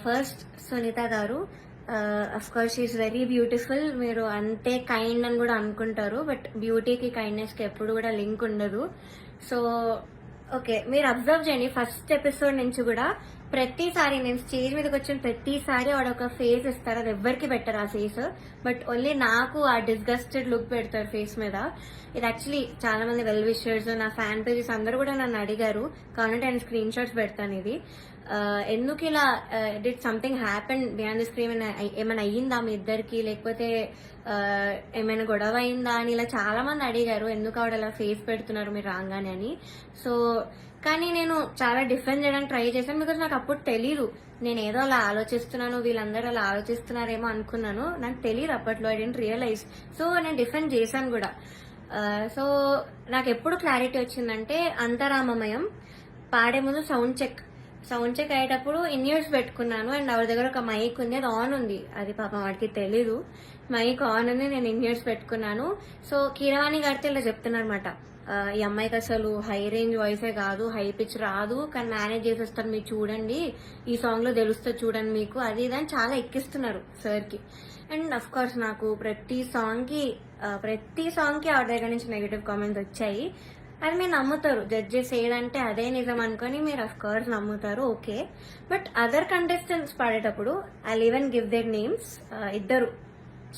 First Sunitha గారు, of course she's very beautiful. మీరు అంతే కైండ్ అని కూడా అనుకుంటారు, బట్ బ్యూటీకి కైండ్నెస్కి ఎప్పుడు కూడా లింక్ ఉండదు. సో ఓకే, మీరు అబ్జర్వ్ చేయండి, ఫస్ట్ ఎపిసోడ్ నుంచి కూడా ప్రతిసారి నేను స్టేజ్ మీదకి వచ్చిన ప్రతిసారి వాడు ఒక ఫేస్ ఇస్తారు. అది ఎవ్వరికి పెట్టరు ఆ ఫేస్, బట్ ఓన్లీ నాకు ఆ డిస్గస్టెడ్ లుక్ పెడతారు ఫేస్ మీద. ఇది యాక్చువల్లీ చాలా మంది వెల్ విషర్స్, నా ఫ్యాన్ పేజెస్ అందరూ కూడా నన్ను అడిగారు, కాబట్టి నేను స్క్రీన్ షాట్స్ పెడతాను. ఇది ఎందుకు ఇలా did something happen behind the screen, ఏమైనా అయ్యిందా మీ ఇద్దరికి, లేకపోతే ఏమైనా గొడవ అయిందా అని ఇలా చాలా మంది అడిగారు, ఎందుకు ఆవిడ అలా ఫేస్ పెడుతున్నారు మీరు రాగానే అని. సో కానీ నేను చాలా డిఫెండ్ చేయడానికి ట్రై చేశాను, బికాస్ నాకు అప్పుడు తెలీదు, నేను ఏదో అలా ఆలోచిస్తున్నాను, వీళ్ళందరూ అలా ఆలోచిస్తున్నారేమో అనుకున్నాను, నాకు తెలియదు అప్పట్లో, ఐ డెంట్ రియలైజ్. సో నేను డిఫెండ్ చేశాను కూడా. సో నాకు ఎప్పుడు క్లారిటీ వచ్చిందంటే, అంతరామమయం పాడే ముందు సౌండ్ చెక్ అయ్యేటప్పుడు ఇన్ ఇయర్స్ పెట్టుకున్నాను, అండ్ ఆవిడ దగ్గర ఒక మైక్ ఉంది, అది ఆన్ ఉంది, అది పాపం వాడికి తెలీదు, మైక్ ఆన్ ఉంది, నేను ఇన్ ఇయర్స్ పెట్టుకున్నాను. సో కీరవాణి గారితో ఇలా చెప్తున్నారన్నమాట, ఈ అమ్మాయికి అసలు హై రేంజ్ వాయిసే కాదు, హై పిచ్ రాదు, కానీ మేనేజ్ చేసేస్తారు, మీరు చూడండి, ఈ సాంగ్ లో తెలుస్తుంది చూడండి మీకు, అది ఇదని చాలా ఎక్కిస్తున్నారు సార్ కి. అండ్ అఫ్ కోర్స్ నాకు ప్రతి సాంగ్ కి ఆవిడ దగ్గర నుంచి నెగటివ్ కామెంట్స్ వచ్చాయి. అది మీరు నమ్ముతారు, జడ్జెస్ ఏదంటే అదే నిజం అనుకొని మీరు అఫ్ కోర్స్ నమ్ముతారు, ఓకే. బట్ అదర్ కంటెస్టెంట్స్ పాడేటప్పుడు I even give their names. ఇద్దరు,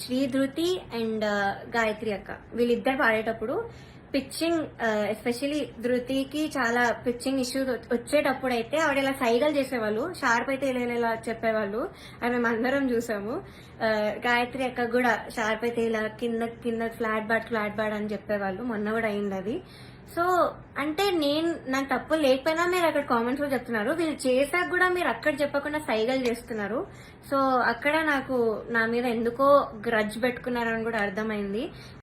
శ్రీ ధృతి అండ్ గాయత్రి అక్క, వీళ్ళిద్దరు పాడేటప్పుడు పిచ్చింగ్, ఎస్పెషలీ ధృతికి చాలా పిచ్చింగ్ ఇష్యూస్ వచ్చేటప్పుడు అయితే ఆవిడ ఇలా సైగలు చేసేవాళ్ళు, షార్ప్ అయితే ఇలా చెప్పేవాళ్ళు, అది మేము అందరం చూసాము. గాయత్రి అక్క కూడా షార్ప్ అయితే ఇలా కింద ఫ్లాట్ బాడ్ అని చెప్పేవాళ్ళు, మొన్న కూడా అయింది అది. సో అంటే నాకు తప్పు లేకపోయినా మీరు అక్కడ కామెంట్స్ లో చెప్తున్నారు, వీళ్ళు చేశాక కూడా మీరు అక్కడ చెప్పకుండా సైగలు చేస్తున్నారు. సో అక్కడ నాకు నా మీద ఎందుకో గ్రడ్జ్ పెట్టుకున్నారని కూడా అర్థమైంది.